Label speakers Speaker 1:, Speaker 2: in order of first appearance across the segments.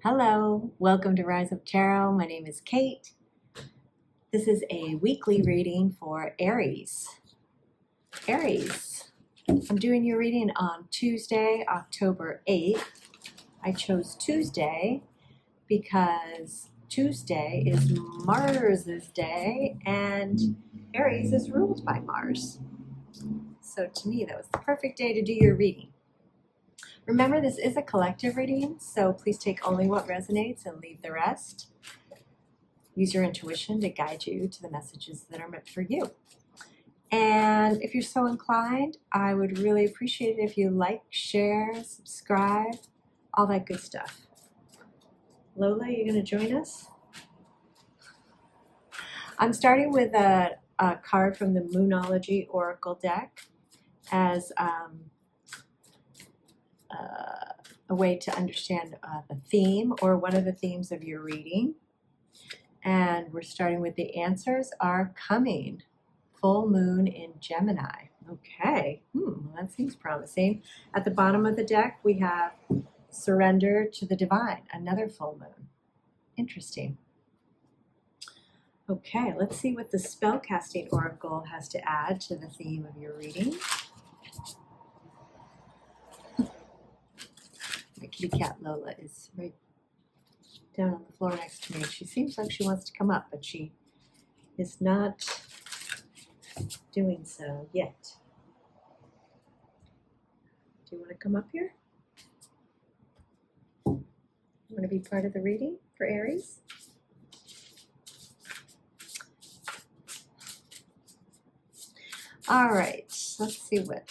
Speaker 1: Hello, welcome to Rise Up Tarot. My name is Kate. This is a weekly reading for Aries. Aries, I'm doing your reading on Tuesday, October 8th. I chose Tuesday because Tuesday is Mars's day and Aries is ruled by Mars. So to me, that was the perfect day to do your reading. Remember, this is a collective reading, so please take only what resonates and leave the rest. Use your intuition to guide you to the messages that are meant for you. And if you're so inclined, I would really appreciate it if you like, share, subscribe, all that good stuff. Lola, you going to join us? I'm starting with a card from the Moonology Oracle deck as a way to understand the theme or one of the themes of your reading. And we're starting with the answers are coming. Full moon in Gemini. Okay, that seems promising. At the bottom of the deck, we have surrender to the divine, another full moon. Interesting. Okay, let's see what the spellcasting oracle has to add to the theme of your reading. My kitty cat Lola is right down on the floor next to me. She seems like she wants to come up, but she is not doing so yet. Do you want to come up here? You want to be part of the reading for Aries? All right, let's see what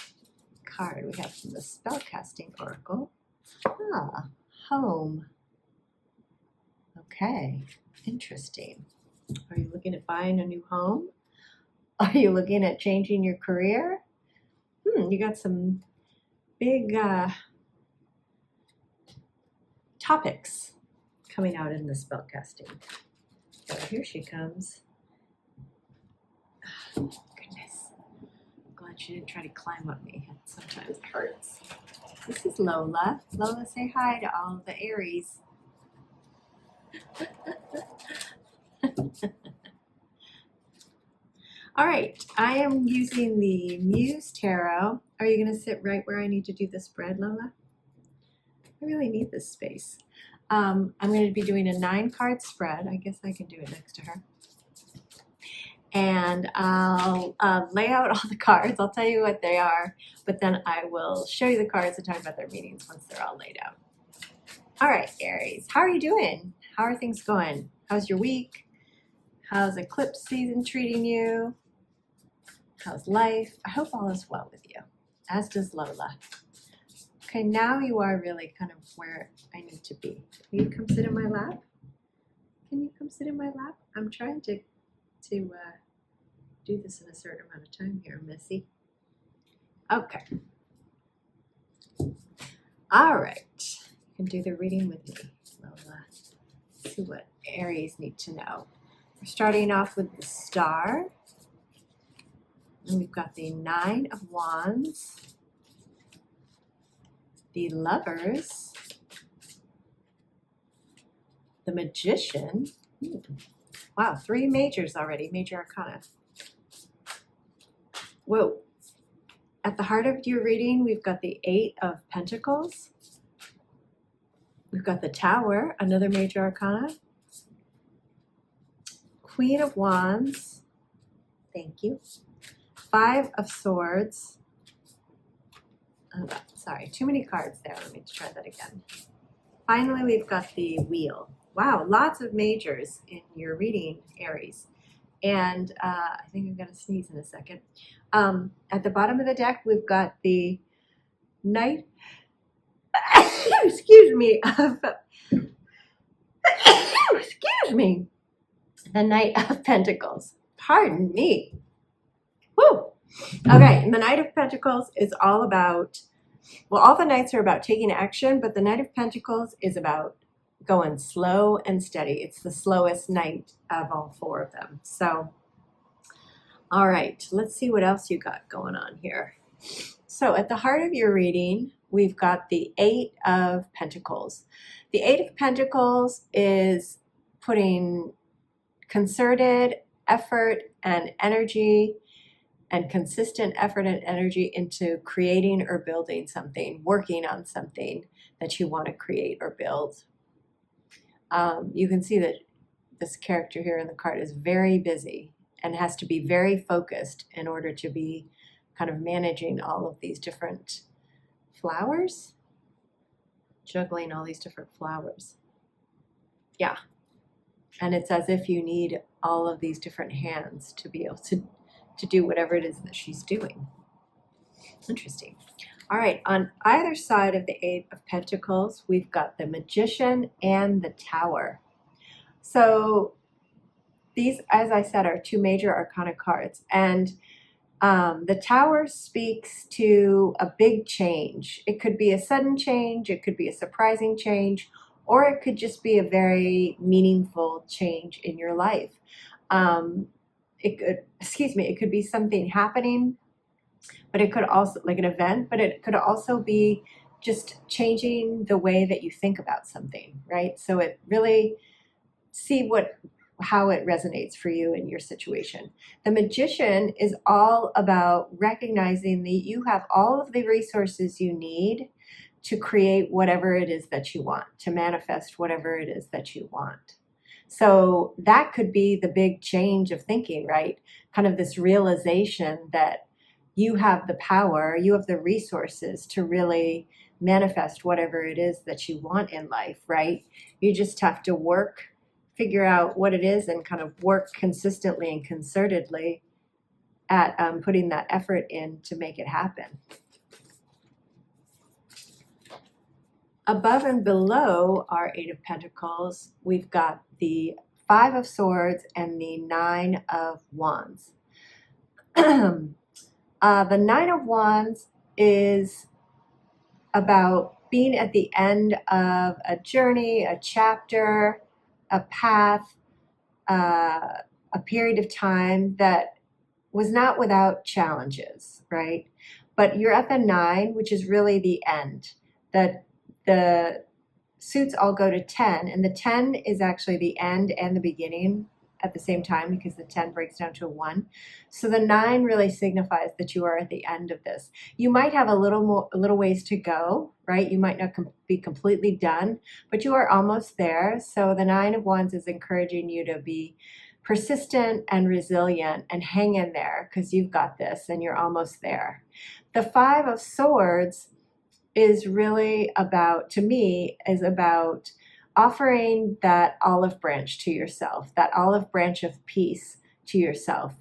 Speaker 1: card we have from the spellcasting oracle. Home. Okay, interesting. Are you looking at buying a new home? Are you looking at changing your career? You got some big topics coming out in the spellcasting. So here she comes. Oh, goodness. I'm glad she didn't try to climb up me. Sometimes it hurts. This is Lola. Lola, say hi to all the Aries. All right, I am using the Muse Tarot. Are you going to sit right where I need to do the spread, Lola? I really need this space. I'm going to be doing a 9-card spread. I guess I can do it next to her. And I'll lay out all the cards. I'll tell you what they are, but then I will show you the cards and talk about their meanings once they're all laid out. All right, Aries, how are you doing? How are things going? How's your week? How's eclipse season treating you? How's life? I hope all is well with you, as does Lola. Okay, now you are really kind of where I need to be. Will you come sit in my lap? Can you come sit in my lap? I'm trying to do this in a certain amount of time here, Missy. Okay. All right. You can do the reading with me, Lola. Let's see what Aries need to know. We're starting off with the Star. And we've got the 9 of Wands, the Lovers, the Magician. Wow, 3 majors already, major arcana. Whoa. At the heart of your reading, we've got the 8 of Pentacles. We've got the Tower, another major arcana. Queen of Wands. Thank you. 5 of Swords. Oh, sorry, too many cards there. Let me try that again. Finally, we've got the Wheel. Wow, lots of majors in your reading, Aries. And I think I'm going to sneeze in a second. At the bottom of the deck, we've got the Knight, excuse me, the Knight of Pentacles. Pardon me. Woo! Okay, and the Knight of Pentacles is all about, well, all the Knights are about taking action, but the Knight of Pentacles is about going slow and steady. It's the slowest Knight of all 4 of them. So, all right, let's see what else you got going on here. So at the heart of your reading, we've got the Eight of Pentacles. The Eight of Pentacles is putting concerted effort and energy and consistent effort and energy into creating or building something, working on something that you want to create or build. You can see that this character here in the card is very busy and has to be very focused in order to be kind of managing all of these different flowers, juggling all these different flowers. Yeah. And it's as if you need all of these different hands to be able to do whatever it is that she's doing. Interesting. All right, on either side of the Eight of Pentacles, we've got the Magician and the Tower. So these, as I said, are two major arcana cards. And the Tower speaks to a big change. It could be a sudden change, it could be a surprising change, or it could just be a very meaningful change in your life. It could be something happening, but it could also, like an event, but it could also be just changing the way that you think about something, right? So it really, see how it resonates for you in your situation. The Magician is all about recognizing that you have all of the resources you need to create whatever it is that you want, to manifest whatever it is that you want. So that could be the big change of thinking, right? Kind of this realization that you have the power, you have the resources to really manifest whatever it is that you want in life, right? You just have to work, figure out what it is, and kind of work consistently and concertedly at putting that effort in to make it happen. Above and below our Eight of Pentacles, we've got the Five of Swords and the Nine of Wands. The Nine of Wands is about being at the end of a journey, a chapter, a path, a period of time that was not without challenges, right? But you're at the 9, which is really the end. That the suits all go to 10, and the 10 is actually the end and the beginning at the same time, because the 10 breaks down to a 1. So the 9 really signifies that you are at the end of this. You might have a little ways to go, right? You might not be completely done, but you are almost there. So the 9 of Wands is encouraging you to be persistent and resilient and hang in there, because you've got this and you're almost there. The Five of Swords is really about, to me, is about offering that olive branch to yourself, that olive branch of peace to yourself.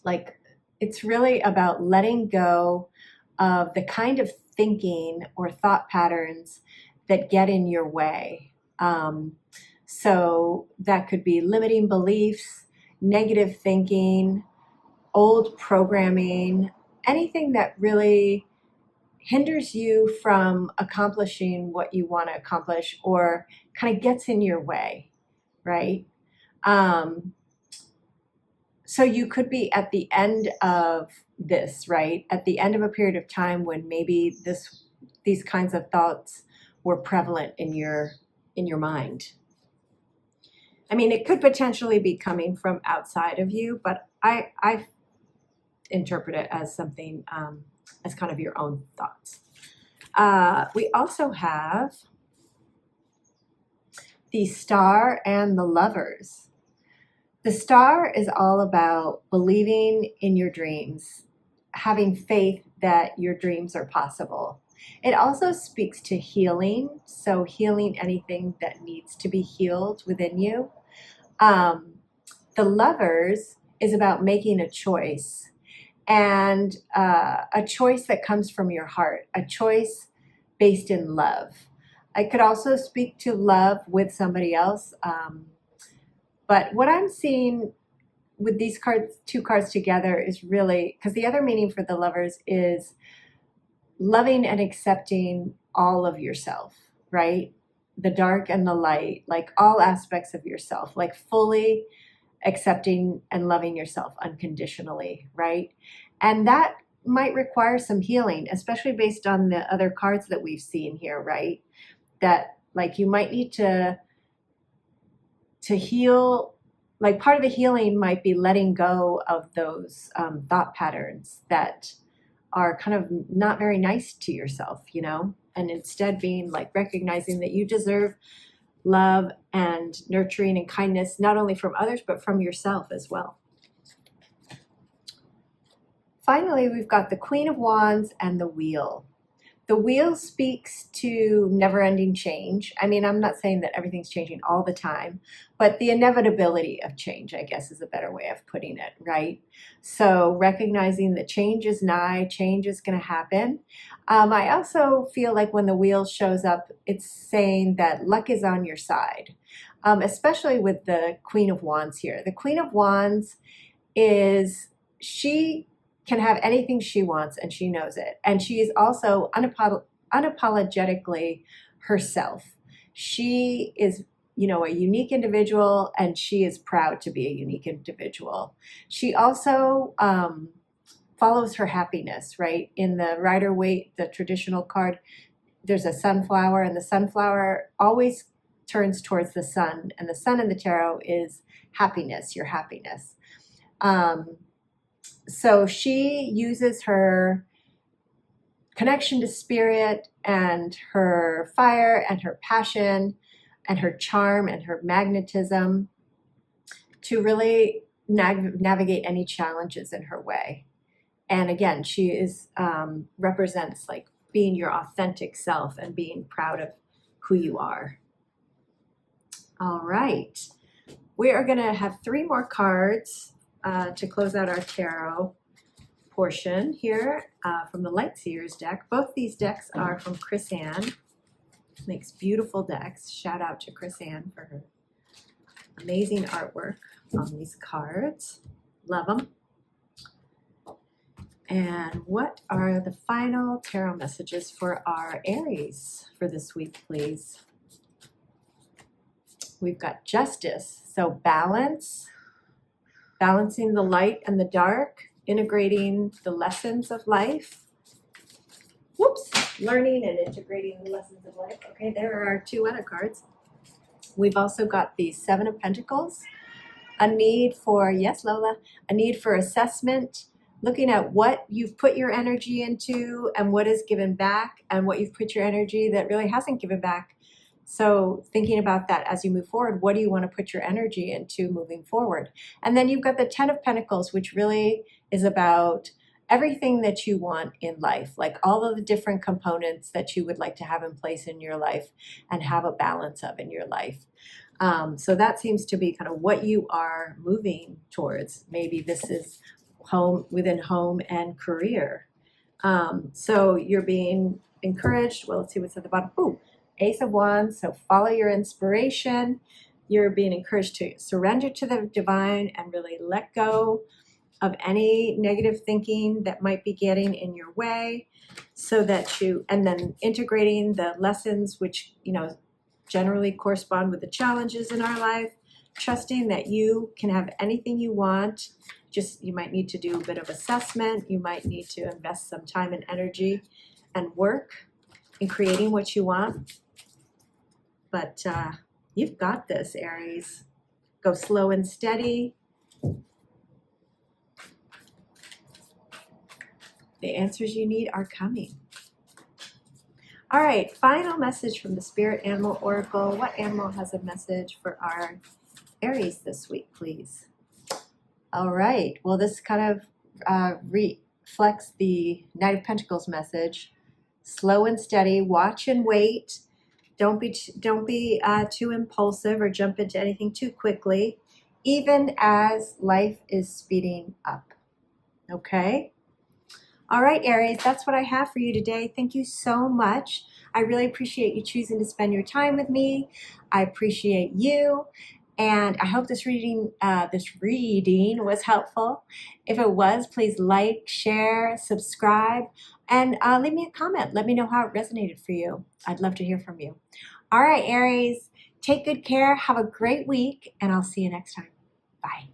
Speaker 1: Like, it's really about letting go of the kind of thinking or thought patterns that get in your way. So that could be limiting beliefs, negative thinking, old programming, anything that really hinders you from accomplishing what you want to accomplish, or kind of gets in your way, right? So you could be at the end of this, right? At the end of a period of time when maybe these kinds of thoughts were prevalent in your mind. I mean, it could potentially be coming from outside of you, but I interpret it as something, as kind of your own thoughts. We also have the Star and the Lovers. The Star is all about believing in your dreams, having faith that your dreams are possible. It also speaks to healing, so healing anything that needs to be healed within you. The Lovers is about making a choice, and a choice that comes from your heart, a choice based in love. I could also speak to love with somebody else, but what I'm seeing with these cards, two cards together, is really, because the other meaning for the Lovers is loving and accepting all of yourself, right? The dark and the light, like all aspects of yourself, like fully accepting and loving yourself unconditionally, right? And that might require some healing, especially based on the other cards that we've seen here, right? That like you might need to heal. Like part of the healing might be letting go of those thought patterns that are kind of not very nice to yourself, you know, and instead being like recognizing that you deserve love and nurturing and kindness, not only from others, but from yourself as well. Finally, we've got the Queen of Wands and the Wheel. The Wheel speaks to never-ending change. I mean, I'm not saying that everything's changing all the time, but the inevitability of change, I guess, is a better way of putting it, right? So recognizing that change is nigh, change is going to happen. I also feel like when the Wheel shows up, it's saying that luck is on your side, especially with the Queen of Wands here. The Queen of Wands she can have anything she wants and she knows it. And she is also unapologetically herself. She is, you know, a unique individual, and she is proud to be a unique individual. She also follows her happiness, right? In the Rider-Waite, the traditional card, there's a sunflower, and the sunflower always turns towards the sun, and the sun in the tarot is happiness, your happiness. So she uses her connection to spirit and her fire and her passion and her charm and her magnetism to really navigate any challenges in her way. And again, she is represents like being your authentic self and being proud of who you are. All right. We are going to have 3 more cards to close out our tarot portion here from the Light Seers deck. Both these decks are from Chris Ann. Makes beautiful decks. Shout out to Chris Ann for her amazing artwork on these cards. Love them. And what are the final tarot messages for our Aries for this week, please? We've got Justice. So balance. Balancing the light and the dark, integrating the lessons of life. Whoops, learning and integrating the lessons of life. Okay, there are our 2 other cards. We've also got the 7 of Pentacles, a need for, yes, Lola, a need for assessment, looking at what you've put your energy into and what is given back, and what you've put your energy that really hasn't given back. So thinking about that as you move forward, what do you want to put your energy into moving forward? And then you've got the 10 of Pentacles, which really is about everything that you want in life, like all of the different components that you would like to have in place in your life and have a balance of in your life. So that seems to be kind of what you are moving towards. Maybe this is within home and career. So you're being encouraged. Well, let's see what's at the bottom. Ooh. Ace of Wands, so follow your inspiration. You're being encouraged to surrender to the divine and really let go of any negative thinking that might be getting in your way, so that and then integrating the lessons which, you know, generally correspond with the challenges in our life, trusting that you can have anything you want. Just, you might need to do a bit of assessment. You might need to invest some time and energy and work in creating what you want. But you've got this, Aries. Go slow and steady. The answers you need are coming. All right, final message from the Spirit Animal Oracle. What animal has a message for our Aries this week, please? All right, well, this kind of reflects the Knight of Pentacles message. Slow and steady, watch and wait. Don't be too impulsive or jump into anything too quickly, even as life is speeding up. Okay? All right, Aries, that's what I have for you today. Thank you so much. I really appreciate you choosing to spend your time with me. I appreciate you. And I hope this reading was helpful. If it was, please like, share, subscribe, and leave me a comment. Let me know how it resonated for you. I'd love to hear from you. All right, Aries, take good care. Have a great week, and I'll see you next time. Bye.